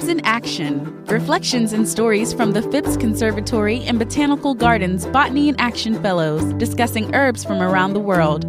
Herbs in Action. Reflections and stories from the Phipps Conservatory and Botanical Gardens Botany in Action Fellows discussing herbs from around the world.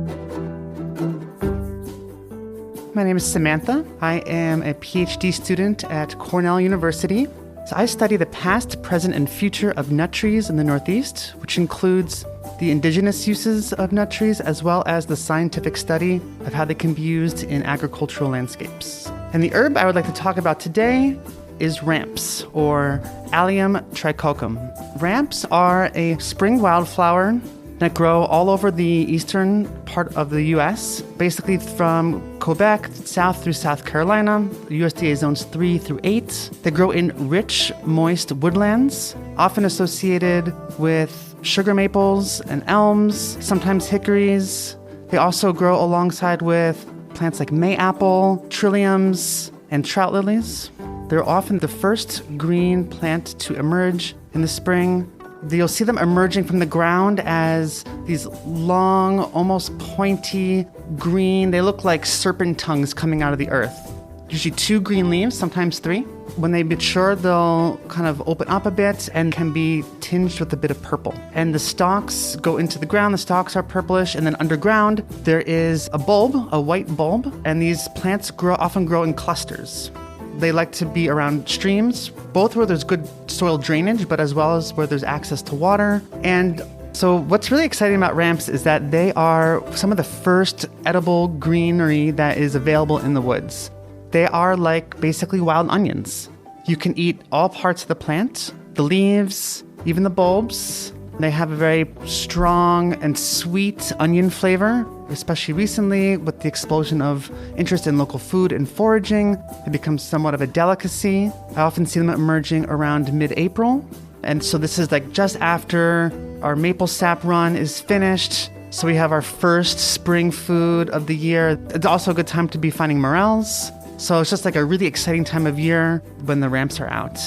My name is Samantha. I am a PhD student at Cornell University. So I study the past, present, and future of nut trees in the Northeast, which includes the indigenous uses of nut trees as well as the scientific study of how they can be used in agricultural landscapes. And the herb I would like to talk about today is ramps, or Allium trichocum. Ramps are a spring wildflower that grow all over the eastern part of the U.S., basically from Quebec south through South Carolina, USDA zones 3 through 8. They grow in rich, moist woodlands, often associated with sugar maples and elms, sometimes hickories. They also grow alongside with plants like mayapple, trilliums, and trout lilies. They're often the first green plant to emerge in the spring. You'll see them emerging from the ground as these long, almost pointy green, they look like serpent tongues coming out of the earth. Usually 2 green leaves, sometimes 3. When they mature, they'll kind of open up a bit and can be tinged with a bit of purple. And the stalks go into the ground, the stalks are purplish, and then underground there is a bulb, a white bulb, and these plants often grow in clusters. They like to be around streams, both where there's good soil drainage, but as well as where there's access to water. And so what's really exciting about ramps is that they are some of the first edible greenery that is available in the woods. They are like basically wild onions. You can eat all parts of the plant, the leaves, even the bulbs. They have a very strong and sweet onion flavor, especially recently with the explosion of interest in local food and foraging. It becomes somewhat of a delicacy. I often see them emerging around mid-April. And so this is like just after our maple sap run is finished. So we have our first spring food of the year. It's also a good time to be finding morels. So it's just like a really exciting time of year when the ramps are out.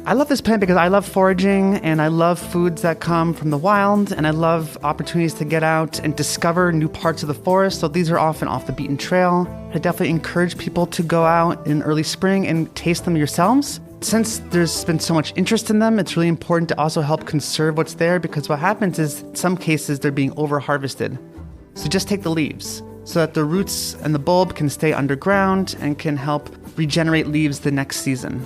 I love this plant because I love foraging and I love foods that come from the wild, and I love opportunities to get out and discover new parts of the forest. So these are often off the beaten trail. I definitely encourage people to go out in early spring and taste them yourselves. Since there's been so much interest in them, it's really important to also help conserve what's there, because what happens is in some cases they're being over-harvested. So just take the leaves so that the roots and the bulb can stay underground and can help regenerate leaves the next season.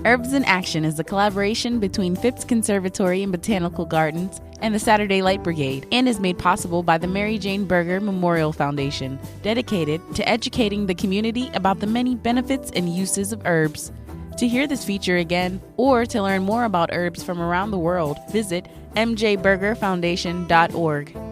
Herbs in Action is a collaboration between Phipps Conservatory and Botanical Gardens and the Saturday Light Brigade, and is made possible by the Mary Jane Berger Memorial Foundation, dedicated to educating the community about the many benefits and uses of herbs. To hear this feature again, or to learn more about herbs from around the world, visit mjbergerfoundation.org.